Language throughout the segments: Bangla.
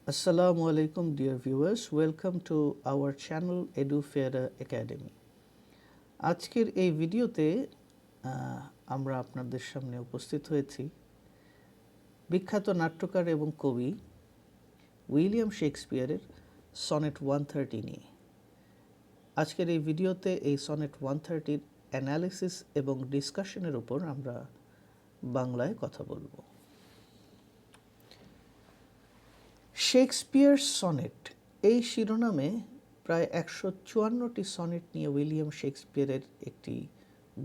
Assalamu alaikum dear viewers, welcome to our channel EduFair Academy. আজকের এই ভিডিওতে আমরা আপনাদের সামনে উপস্থিত হয়েছি বিখ্যাত নাট্যকার এবং কবি উইলিয়াম শেক্সপিয়ারের সনেট 130 নিয়ে। আজকের এই ভিডিওতে এই সনেট 130 অ্যানালিসিস এবং ডিসকাশনের উপর আমরা বাংলায় কথা বলবো। শেক্সপিয়ার সনেট এই শিরোনামে প্রায় 154টি সনেট নিয়ে উইলিয়াম শেক্সপিয়ারের একটি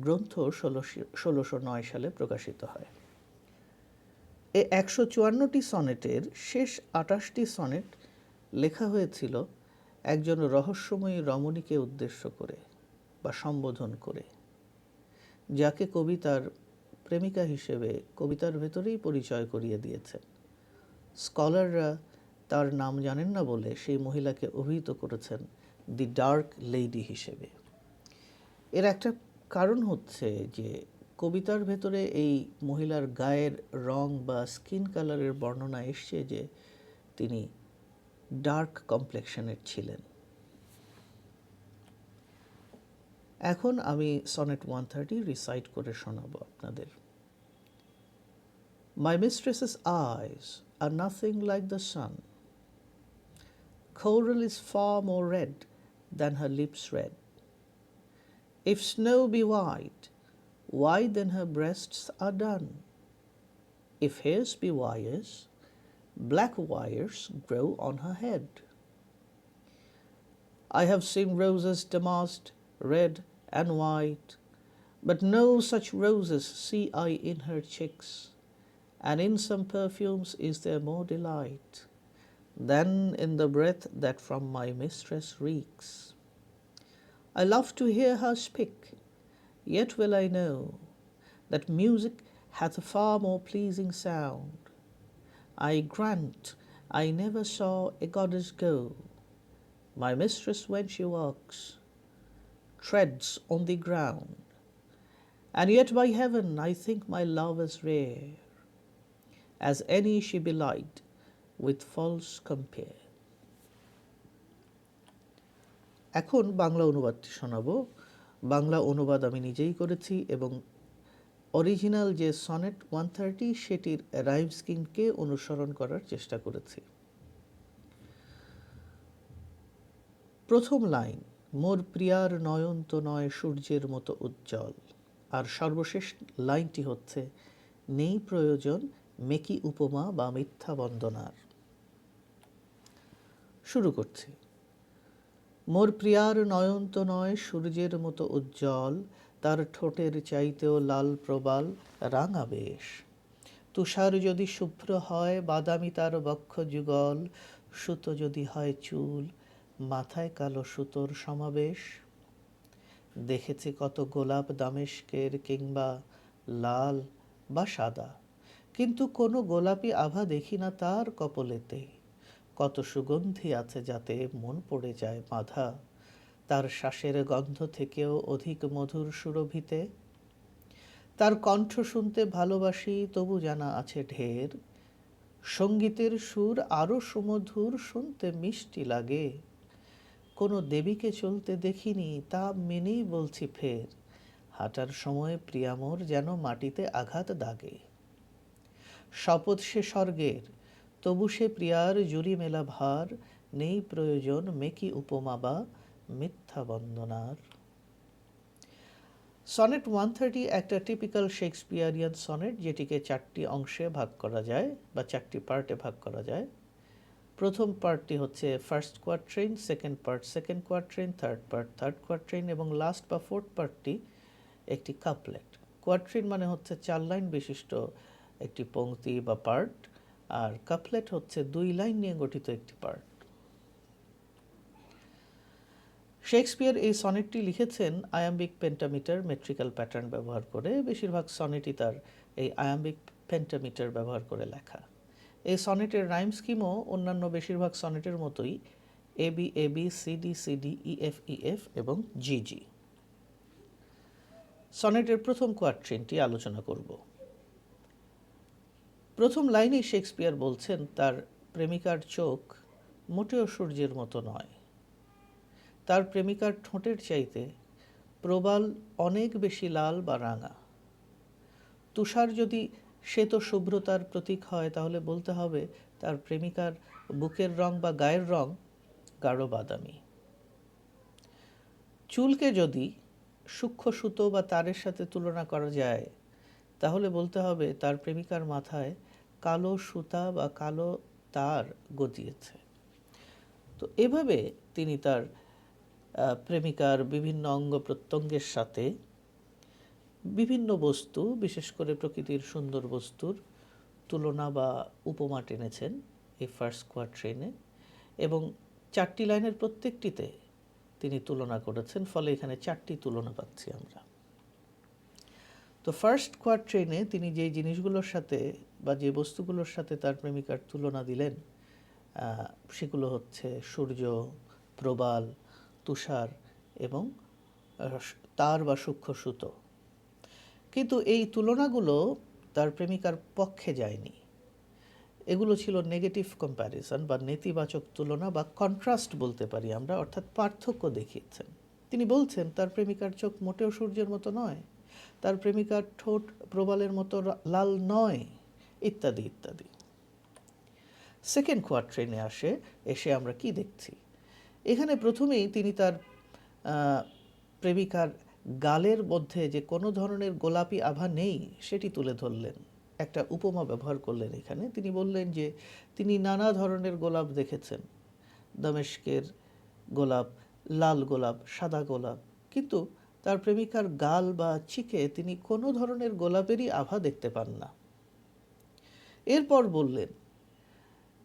গ্রন্থ 1609 সালে প্রকাশিত হয়। এই 154টি সনেটের শেষ 28টি সনেট লেখা হয়েছিল একজন রহস্যময়ী রমণীকে উদ্দেশ্য করে বা সম্বোধন করে, যাকে কবি তার প্রেমিকা হিসেবে কবিতার ভেতরেই পরিচয় করিয়ে দিয়েছেন। স্কলাররা তার নাম জানেন না বলে সেই মহিলাকে অভিহিত করেছেন দি ডার্ক লেডি হিসেবে। এর একটা কারণ হচ্ছে যে কবিতার ভেতরে এই মহিলার গায়ের রং বা স্কিন কালারের বর্ণনা এসছে যে তিনি ডার্ক কমপ্লেকশনের ছিলেন। এখন আমি সনেট 130 রিসাইট করে শোনাবো আপনাদের। My mistress's eyes are nothing like the sun. Coral is far more red than her lips red. If snow be white, why then her breasts are dun? If hairs be wires, black wires grow on her head. I have seen roses damasked, red and white, but no such roses see I in her cheeks, and in some perfumes is there more delight than in the breath that from my mistress reeks. I love to hear her speak, yet well I know that music hath a far more pleasing sound. I grant I never saw a goddess go. My mistress when she walks treads on the ground, and yet by heaven I think my love as rare as any she belied with false compare. এখন বাংলা অনুবাদটি শোনাবো। বাংলা অনুবাদ আমি নিজেই করেছি এবং অরিজিনাল যে সনেট 130 সেটির রাইম স্কিমকে অনুসরণ করার চেষ্টা করেছি। প্রথম লাইন, মোর প্রিয়ার নয়ন তো নয় সূর্যের মতো উজ্জ্বল, আর সর্বশেষ লাইনটি হচ্ছে নেই প্রয়োজন মেকি উপমা বা মিথ্যা বন্দনার। শুরু করছি। মোর প্রিয়ার নয়ন তো নয় সূর্যের মতো উজ্জ্বল, তার ঠোঁটের চাইতেও লাল প্রবাল রাঙা বেশ। তুষার যদি শুভ্র হয় বাদামি তার বক্ষ যুগল, সুতো যদি হয় চুল মাথায় কালো সুতোর সমাবেশ। দেখেছি কত গোলাপ দামেস্কের কিংবা লাল বা সাদা, কিন্তু কোনো গোলাপি আভা দেখি না তার কপলেতে। কত সুগন্ধি আছে যাতে মন পড়ে যায় বাঁধা, তার শ্বাসের গন্ধ থেকেও অধিক মধুর সুরভিতে। তার কণ্ঠ শুনতে ভালোবাসি তবু জানা আছে ঢের, সঙ্গীতের সুর আরও সুমধুর শুনতে মিষ্টি লাগে। কোনো দেবীকে চলতে দেখিনি তা মেনেই বলছি ফের, হাঁটার সময় প্রিয়ামোর যেন মাটিতে আঘাত দাগে। শপথ সে স্বর্গের তবু সে প্রিয়ার জুরি মেলা ভার, নেই প্রয়োজন মেকি উপমা বা মিথ্যা বন্দনার। সনেট 130 একটা টিপিক্যাল শেক্সপিয়ারিয়ান সনেট, যেটিকে 4টি অংশে ভাগ করা যায় বা 4টি পার্টে ভাগ করা যায়। প্রথম পার্টটি হচ্ছে first quatrain, second part second quatrain, third part third quatrain এবং লাস্ট বা ফোর্থ পার্টটি একটি কাপলেট। কোয়াট্রেইন মানে হচ্ছে 4 লাইন বিশিষ্ট একটি পংক্তি বা পার্ট, আর কাপলেট হচ্ছে 2 লাইন নিয়ে গঠিত একটি পার্ট। শেক্সপিয়ার এই সনেটটি লিখেছেন আয়াম্বিক পেন্টামিটার মেট্রিক্যাল প্যাটার্ন ব্যবহার করে। বেশিরভাগ সনেটই তার এই আয়াম্বিক পেন্টামিটার ব্যবহার করে লেখা। এই সনেটের রাইম স্কিমও অন্যান্য বেশিরভাগ সনেটের মতোই AB AB CD CD EF EF এবং জিজি। সনেটের প্রথম কোয়াট্রেইনটি আলোচনা করব। প্রথম লাইনেই শেক্সপিয়ার বলছেন তার প্রেমিকার চোখ মোটেও সূর্যের মতো নয়। তার প্রেমিকার ঠোঁটের চাইতে প্রবাল অনেক বেশি লাল বা রাঙা। তুষার যদি শ্বেত শুভ্রতার প্রতীক হয়, তাহলে বলতে হবে তার প্রেমিকার বুকের রং বা গায়ের রং গাঢ় বাদামি। চুলকে যদি সূক্ষ্ম সুতো বা তারের সাথে তুলনা করা যায়, তাহলে বলতে হবে তার প্রেমিকার মাথায় কালো সুতা বা কালো তার গজিয়েছে। তো এভাবে তিনি তার প্রেমিকার বিভিন্ন অঙ্গ প্রত্যঙ্গের সাথে বিভিন্ন বস্তু, বিশেষ করে প্রকৃতির সুন্দর বস্তুর তুলনা বা উপমা টেনেছেন এই ফার্স্ট কোয়াট্রেইনে, এবং 4টি লাইনের প্রত্যেকটিতে তিনি তুলনা করেছেন, ফলে এখানে 4টি তুলনা পাচ্ছি আমরা। তো ফার্স্ট কোয়াট্রেইনে তিনি যে জিনিসগুলোর সাথে বা যে বস্তুগুলোর সাথে তার প্রেমিকার তুলনা দিলেন, সেগুলো হচ্ছে সূর্য, প্রবাল, তুষার এবং তার বা সূক্ষ্ম সুতো। কিন্তু এই তুলনাগুলো তার প্রেমিকার পক্ষে যায়নি। এগুলো ছিল নেগেটিভ কম্প্যারিজন বা নেতিবাচক তুলনা বা কন্ট্রাস্ট বলতে পারি আমরা, অর্থাৎ পার্থক্য দেখিয়েছেন। তিনি বলছেন তার প্রেমিকার চোখ মোটেও সূর্যের মতো নয়, তার প্রেমিকার ঠোঁট প্রবালের মতো লাল নয়, ইত্যাদি ইত্যাদি। সেকেন্ড কোয়াট্রেইনে এসে আমরা কি দেখছি? এখানে প্রথমেই তিনি তার প্রেমিকার গালের মধ্যে যে কোনো ধরনের গোলাপি আভা নেই সেটি তুলে ধরলেন, একটা উপমা ব্যবহার করলেন এখানে। তিনি বললেন যে তিনি নানা ধরনের গোলাপ দেখেছেন, দামেস্কের গোলাপ, লাল গোলাপ, সাদা গোলাপ, কিন্তু তার প্রেমিকার গাল বা চিকে তিনি কোনো ধরনের গোলাপেরই আভা দেখতে পান না। এরপর বললেন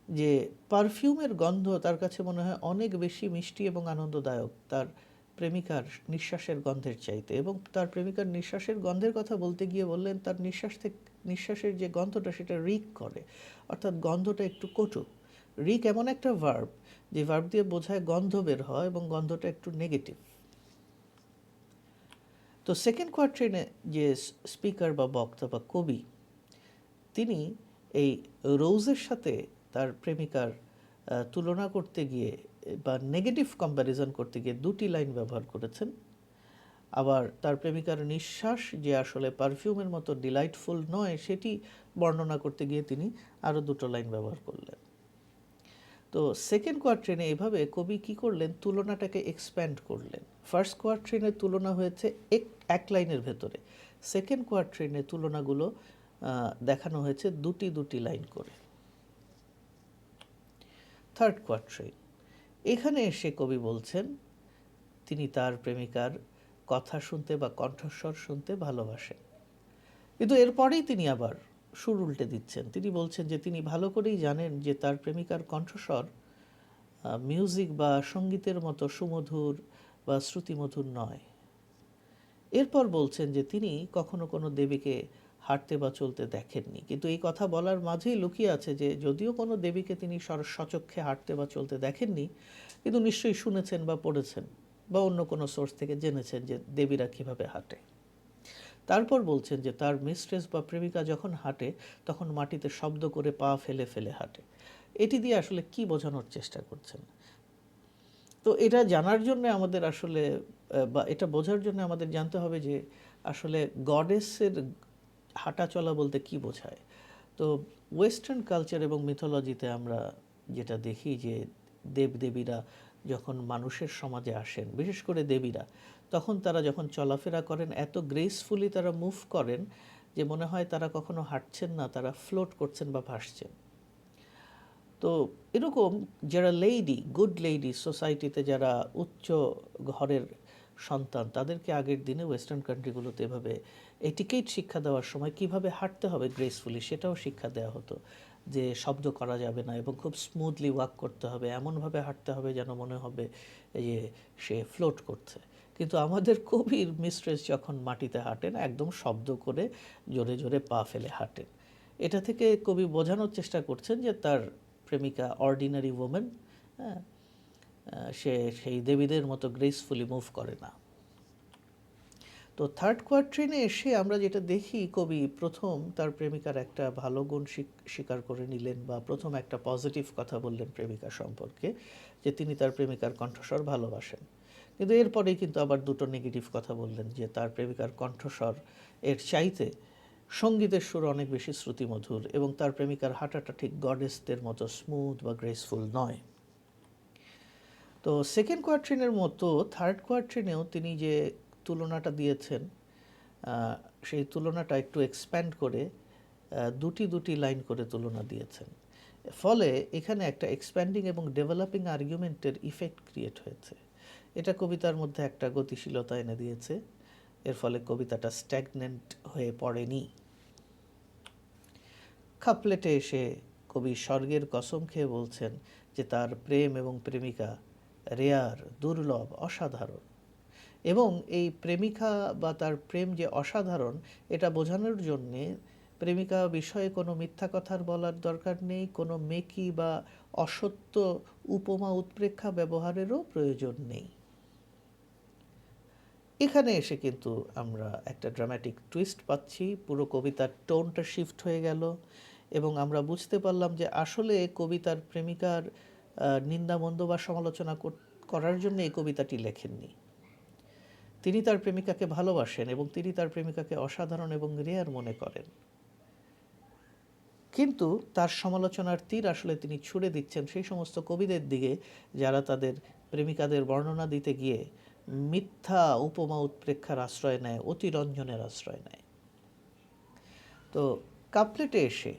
যে পারফিউমের গন্ধ তার কাছে মনে হয় অনেক বেশি মিষ্টি এবং আনন্দদায়ক তার প্রেমিকার নিঃশ্বাসের গন্ধের চাইতে, এবং তার প্রেমিকার নিঃশ্বাসের গন্ধের কথা বলতে গিয়ে বললেন তার নিঃশ্বাসের যে গন্ধটা সেটা রিক করে, অর্থাৎ গন্ধটা একটু কটু। রিক এমন একটা ভার্ব যে ভার্ব দিয়ে বোঝায় গন্ধ বের হয় এবং গন্ধটা একটু নেগেটিভ। তো সেকেন্ড কোয়াট্রেইনে যে স্পিকার বা বক্তা বা কবি, তিনি এই রোজের সাথে তার প্রেমিকার তুলনা করতে গিয়ে বা নেগেটিভ কম্প্যারিজন করতে গিয়ে 2টি লাইন ব্যবহার করেছেন। আবার তার প্রেমিকার নিঃশ্বাস যে আসলে পারফিউমের মতো ডিলাইটফুল নয়, সেটি বর্ণনা করতে গিয়ে তিনি আরও 2টো লাইন ব্যবহার করলেন। তো সেকেন্ড কোয়াট্রেইনে এভাবে কবি কি করলেন, তুলনাটাকে এক্সপ্যান্ড করলেন। ফার্স্ট কোয়াট্রেইনের তুলনা হয়েছে এক লাইনের ভেতরে, সেকেন্ড কোয়াট্রেইনের তুলনাগুলো দেখানো হয়েছে দুটি লাইন করে। থার্ড কোয়াট্রেইন, এখানে এসে কবি বলছেন তিনি তার প্রেমিকার কথা শুনতে বা কণ্ঠস্বর শুনতে ভালোবাসেন, কিন্তু এরপরেই তিনি আবার সুর উল্টে দিচ্ছেন। তিনি বলছেন যে তিনি ভালো করেই জানেন যে তার প্রেমিকার কণ্ঠস্বর মিউজিক বা সঙ্গীতের মতো সুমধুর বা শ্রুতিমধুর নয়। এরপর বলছেন যে তিনি কখনো কোনো দেবীকে হাঁটতে বা চলতে দেখেননি, কিন্তু এই কথা বলার মাঝেই লুকিয়ে আছে যে যদিও কোনো দেবীকে তিনি সচক্ষে হাঁটতে বা চলতে দেখেননি, কিন্তু নিশ্চয়ই শুনেছেন বা পড়েছেন বা অন্য কোনো সোর্স থেকে জেনেছেন যে দেবীরা কীভাবে হাঁটে। তারপর বলছেন যে তার মিস্ট্রেস বা প্রেমিকা যখন হাঁটে তখন মাটিতে শব্দ করে পা ফেলে ফেলে হাঁটে। এটি দিয়ে আসলে কি বোঝানোর চেষ্টা করছেন? তো এটা জানার জন্য আমাদের আসলে বা এটা বোঝার জন্য আমাদের জানতে হবে যে আসলে গডেসের হাঁটা চলা বলতে কি বোঝায়। তো ওয়েস্টার্ন কালচার এবং মিথোলজিতে আমরা যেটা দেখি যে দেবদেবীরা যখন মানুষের সমাজে আসেন, বিশেষ করে দেবীরা, তখন তারা যখন চলাফেরা করেন এত গ্রেসফুলি তারা মুভ করেন যে মনে হয় তারা কখনো হাঁটছেন না, তারা ফ্লোট করছেন বা ভাসছেন। তো এরকম যারা গুড লেডি সোসাইটিতে, যারা উচ্চ ঘরের সন্তান, তাদেরকে আগের দিনে ওয়েস্টার্ন কান্ট্রিগুলোতে এভাবে এটিকেট শিক্ষা দেওয়ার সময় কিভাবে হাঁটতে হবে গ্রেসফুলি সেটাও শিক্ষা দেওয়া হতো, যে শব্দ করা যাবে না এবং খুব স্মুথলি ওয়াক করতে হবে, এমনভাবে হাঁটতে হবে যেন মনে হবে যে সে ফ্লোট করছে। কিন্তু আমাদের কবির মিস্ট্রেস যখন মাটিতে হাঁটেন একদম শব্দ করে জোরে জোরে পা ফেলে হাঁটেন। এটা থেকে কবি বোঝানোর চেষ্টা করছেন যে তার প্রেমিকা অর্ডিনারি ওমেন, সে সেই দেবীদের মতো গ্রেসফুলি মুভ করে না। তো তো থার্ড কোয়াট্রেনে এসে আমরা যেটা দেখি, কবি প্রথম তার প্রেমিকার একটা ভালো গুণ স্বীকার করে নিলেন, বা প্রথম একটা পজিটিভ কথা বললেন প্রেমিকা সম্পর্কে, যে তিনি তার প্রেমিকার কণ্ঠস্বর ভালোবাসেন। কিন্তু এরপরেই কিন্তু আবার দুটো নেগেটিভ কথা বললেন, যে তার প্রেমিকার কণ্ঠস্বর এর চাইতে সঙ্গীতের সুর অনেক বেশি শ্রুতিমধুর, এবং তার প্রেমিকার হাঁটাটা ঠিক গডেসদের মতো স্মুথ বা গ্রেসফুল নয়। তো সেকেন্ড কোয়াট্রেনের মতো থার্ড কোয়াট্রেনেও তিনি যে তুলনাটা দিয়েছেন, সেই তুলনাটা একটু এক্সপ্যান্ড করে দুটি দুটি লাইন করে তুলনা দিয়েছেন। ফলে এখানে একটা এক্সপ্যান্ডিং এবং ডেভেলপিং আর্গুমেন্টের ইফেক্ট ক্রিয়েট হয়েছে। এটা কবিতার মধ্যে একটা গতিশীলতা এনে দিয়েছে। এর ফলে কবিতাটা স্ট্যাগনেন্ট হয়ে পড়েনি। কাপলেটে এসে কবি স্বর্গের কসম খেয়ে বলছেন যে তার প্রেম এবং প্রেমিকা রেয়ার, দুর্লভ, অসাধারণ। এবং এই প্রেমিকা বা তার প্রেম যে অসাধারণ, এটা বোঝানোর জন্যে প্রেমিকা বিষয়ে কোনো মিথ্যা কথার বলার দরকার নেই, কোনো মেকি বা অসত্য উপমা উৎপ্রেক্ষা ব্যবহারেরও প্রয়োজন নেই। এখানে এসে কিন্তু আমরা একটা ড্রামাটিক টুইস্ট পাচ্ছি, পুরো কবিতার টোনটা শিফট হয়ে গেল, এবং আমরা বুঝতে পারলাম যে আসলে কবিতার প্রেমিকার নিন্দামন্দ বা সমালোচনা করার জন্য এই কবিতাটি লেখেননি। তিনি তার প্রেমিকাকে ভালোবাসেন এবং তিনি তার প্রেমিকাকে অসাধারণ এবং রেয়ার মনে করেন, কিন্তু তার সমালোচনার তীর আসলে তিনি ছুড়ে দিচ্ছেন সেই সমস্ত কবিদের দিকে যারা তাদের প্রেমিকাদের বর্ণনা দিতে গিয়ে মিথ্যা উপমা উৎপ্রেক্ষার আশ্রয় নেয়, অতিরঞ্জনের আশ্রয় নেয়। তো কাপলেটে এসে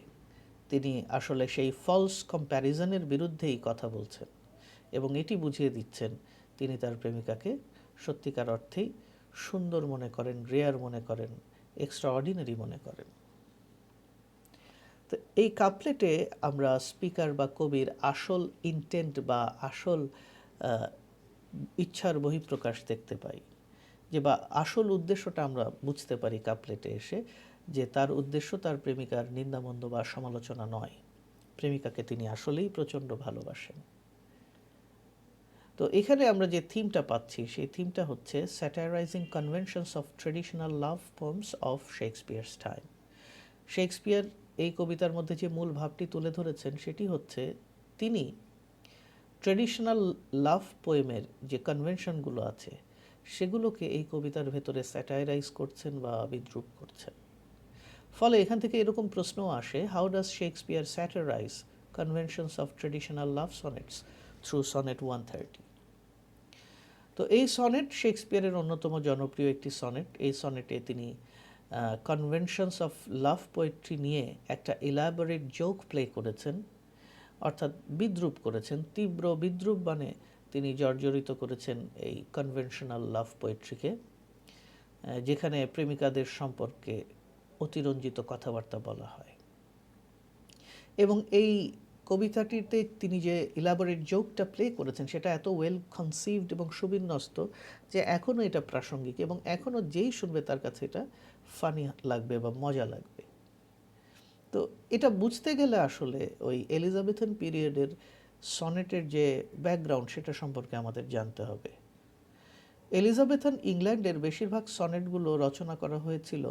তিনি আসলে সেই ফলস কম্প্যারিজনের বিরুদ্ধেই কথা বলছেন, এবং এটি বুঝিয়ে দিচ্ছেন তিনি তার প্রেমিকাকে সত্যিকার অর্থেই সুন্দর মনে করেন, রেয়ার মনে করেন, এক্সট্রাঅর্ডিনারি মনে করেন। তো এই কাপলেটে আমরা স্পিকার বা কবির আসল ইন্টেন্ট বা আসল ইচ্ছার বহিঃপ্রকাশ দেখতে পাই, যে বা আসল উদ্দেশ্যটা আমরা বুঝতে পারি কাপলেটে এসে, যে তার উদ্দেশ্য তার প্রেমিকার নিন্দামন্দ বা সমালোচনা নয়, প্রেমিকাকে তিনি আসলেই প্রচণ্ড ভালোবাসেন। তো এখানে আমরা যে থিমটা পাচ্ছি, সেই থিমটা হচ্ছে satirising conventions of traditional love poems of Shakespeare's time. Shakespeare এই কবিতার মধ্যে যে মূল ভাবটি তুলে ধরেছেন সেটি হচ্ছে তিনি ট্রেডিশনাল লাভ পোয়েমের যে কনভেনশনগুলো আছে সেগুলোকে এই কবিতার ভেতরে স্যাটারাইজ করছেন বা বিদ্রূপ করছেন। ফলে এখান থেকে এরকম প্রশ্নও আসে, how does Shakespeare satirise conventions of traditional love sonnets through sonnet 130? তো এই সনেট শেক্সপিয়ারের অন্যতম জনপ্রিয় একটি সনেট। এই সনেটে তিনি কনভেনশনস অফ লাভ পোয়েট্রি নিয়ে একটা ইলাবোরেট জোক প্লে করেছেন, অর্থাৎ বিদ্রূপ করেছেন, তীব্র বিদ্রূপ মানে তিনি জর্জরিত করেছেন এই কনভেনশনাল লাভ পোয়েট্রিকে, যেখানে প্রেমিকাদের সম্পর্কে অতিরঞ্জিত কথাবার্তা বলা হয়। এবং এই কবিতাটিতে তিনি যে ইলাবোরেট জোকটা প্লে করেছেন সেটা এত ওয়েল কনসিভড এবং সুবিন্যস্ত যে এখনও এটা প্রাসঙ্গিক, এবং এখনও যেই শুনবে তার কাছে এটা ফানি লাগবে বা মজা লাগবে। তো এটা বুঝতে গেলে আসলে ওই এলিজাবেথান পিরিয়ডের সনেটের যে ব্যাকগ্রাউন্ড সেটা সম্পর্কে আমাদের জানতে হবে। এলিজাবেথান ইংল্যান্ডের বেশিরভাগ সনেটগুলো রচনা করা হয়েছিল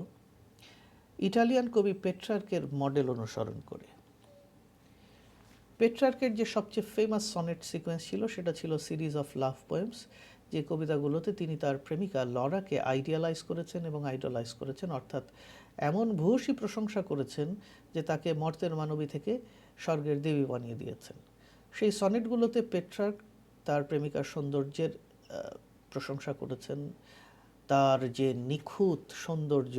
ইটালিয়ান কবি পেট্রার্কের মডেল অনুসরণ করে। পেট্রার্কের যে সবচেয়ে ফেমাস সনেট সিকোয়েন্স ছিল সেটা ছিল সিরিজ অফ লাভ পোয়েমস, যে কবিতাগুলোতে তিনি তার প্রেমিকা লরাকে আইডিয়ালাইজ করেছেন এবং আইডলাইজ করেছেন, অর্থাৎ এমন ভূয়সী প্রশংসা করেছেন যে তাকে মর্তের মানবী থেকে স্বর্গের দেবী বানিয়ে দিয়েছেন। সেই সনেটগুলোতে পেট্রার্ক তার প্রেমিকার সৌন্দর্যের প্রশংসা করেছেন, তার যে নিখুঁত সৌন্দর্য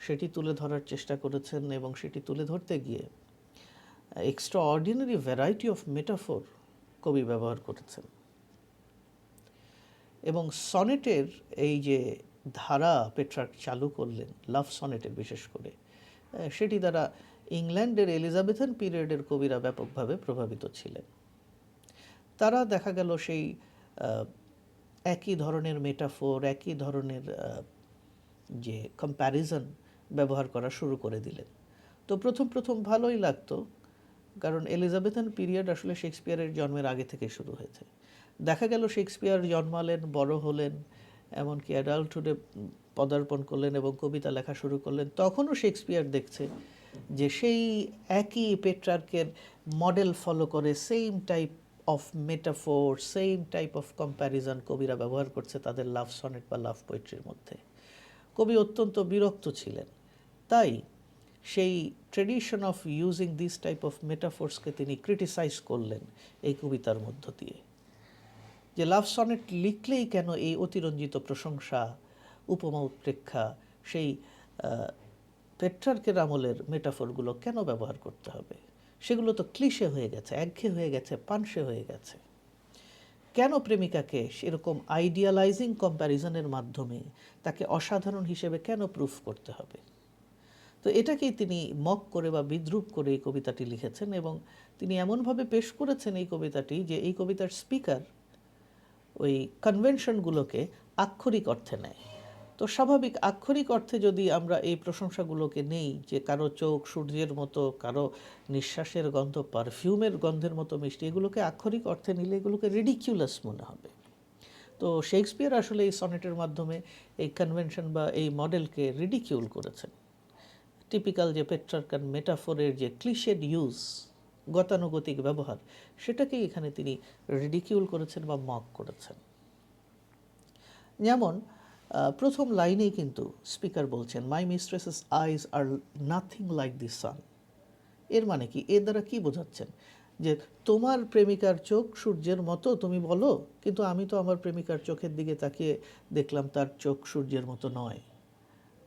সেটি তুলে ধরার চেষ্টা করেছেন, এবং সেটি তুলে ধরতে গিয়ে এক্সট্রাঅর্ডিনারি ভ্যারাইটি অফ মেটাফোর কবি ব্যবহার করেছেন। এবং সনেটের এই যে ধারা পেট্রার্ক চালু করলেন লাভ সনেটের বিশেষ করে, সেটি দ্বারা ইংল্যান্ডের এলিজাবেথান পিরিয়ডের কবিরা ব্যাপকভাবে প্রভাবিত ছিলেন। তারা দেখা গেল সেই একই ধরনের মেটাফোর, একই ধরনের যে কম্প্যারিজন ব্যবহার করা শুরু করে দিলেন। তো প্রথম প্রথম ভালোই লাগতো, কারণ এলিজাবেথান পিরিয়ড আসলে শেক্সপিয়ারের জন্মের আগে থেকে শুরু হয়েছে। দেখা গেল শেক্সপিয়ার জন্মালেন, বড় হলেন, এমনকি অ্যাডাল্টহুডে পদার্পণ করলেন এবং কবিতা লেখা শুরু করলেন, তখনও শেক্সপিয়ার দেখছে যে সেই একই পেট্রার্কের মডেল ফলো করে same type of metaphor, same type of comparison কবিরা ব্যবহার করছে তাদের লাভ সনেট বা লাভ পোয়েট্রির মধ্যে। কবি অত্যন্ত বিরক্ত ছিলেন, তাই সেই tradition of using this type of মেটাফোর্সকে তিনি ক্রিটিসাইজ করলেন এই কবিতার মধ্য দিয়ে, যে লাভ সনেট লিখলেই কেন এই অতিরঞ্জিত প্রশংসা, উপমা উৎপ্রেক্ষা, সেই পেট্রার্কের আমলের মেটাফোরগুলো কেন ব্যবহার করতে হবে? সেগুলো তো ক্লিশে হয়ে গেছে, একঘেয়ে হয়ে গেছে, পানসে হয়ে গেছে। কেন প্রেমিকাকে সেরকম আইডিয়ালাইজিং কম্প্যারিজনের মাধ্যমে তাকে অসাধারণ হিসেবে কেন প্রুফ করতে হবে? তো এটাকেই তিনি মক করে বা বিদ্রূপ করে এই কবিতাটি লিখেছেন, এবং তিনি এমনভাবে পেশ করেছেন এই কবিতাটি যে এই কবিতার স্পিকার ওই কনভেনশনগুলোকে আক্ষরিক অর্থে নেয়। তো স্বাভাবিক, আক্ষরিক অর্থে যদি আমরা এই প্রশংসাগুলোকে নেই, যে কারো চোখ সূর্যের মতো, কারো নিঃশ্বাসের গন্ধ পারফিউমের গন্ধের মতো মিষ্টি, এগুলোকে আক্ষরিক অর্থে নিলে এগুলোকে রিডিকিউলাস মনে হবে। তো শেক্সপিয়ার আসলে এই সনেটের মাধ্যমে এই কনভেনশন বা এই মডেলকে রিডিকিউল করেছেন। টিপিক্যাল যে পেট্রার্কান মেটাফোরের যে ক্লিশেড ইউজ, গতানুগতিক ব্যবহার, সেটাকেই এখানে তিনি রিডিকিউল করেছেন বা মক করেছেন। যেমন প্রথম লাইনেই কিন্তু স্পিকার বলছেন, মাই মিস্ট্রেসেস আইজ আর নাথিং লাইক দি সান। এর মানে কি? এর দ্বারা কি বোঝাচ্ছেন? যে তোমার প্রেমিকার চোখ সূর্যের মতো তুমি বলো, কিন্তু আমি তো আমার প্রেমিকার চোখের দিকে তাকিয়ে দেখলাম তার চোখ সূর্যের মতো নয়।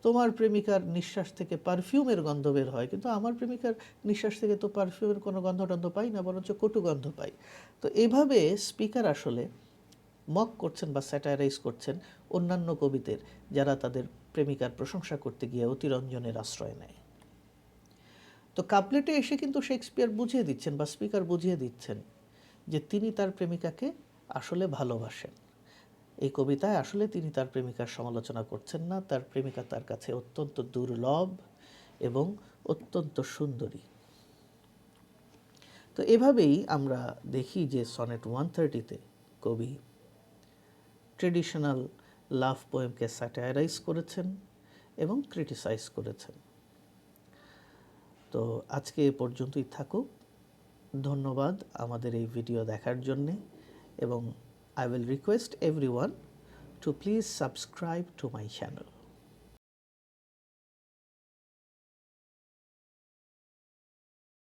তোমার প্রেমিকার নিঃশ্বাস থেকে পারফিউমের গন্ধ বের হয়, কিন্তু আমার প্রেমিকার নিঃশ্বাস থেকে তো পারফিউমের কোনো গন্ধ পাই না, বরঞ্চ কটু গন্ধ পাই। তো এভাবে স্পিকার আসলে মক করছেন বা স্যাটারাইজ করছেন অন্যান্য কবিদের, যারা তাদের প্রেমিকার প্রশংসা করতে গিয়ে অতিরঞ্জনের আশ্রয় নেয়। তো কাপলেটে এসে কিন্তু শেক্সপিয়ার বুঝিয়ে দিচ্ছেন বা স্পিকার বুঝিয়ে দিচ্ছেন যে তিনি তার প্রেমিকাকে আসলে ভালোবাসেন। এই কবিতায় আসলে তিনি তার প্রেমিকার সমালোচনা করছেন না, তার প্রেমিকা তার কাছে অত্যন্ত দুর্লভ এবং অত্যন্ত সুন্দরী। তো এভাবেই আমরা দেখি যে সনেট 130-তে কবি ট্রেডিশনাল লাভ পোয়েমকে স্যাটারাইজ করেছেন এবং ক্রিটিসাইজ করেছেন। তো আজকে এ পর্যন্তই থাকুক। ধন্যবাদ আমাদের এই ভিডিও দেখার জন্যে, এবং I will request everyone to please subscribe to my channel.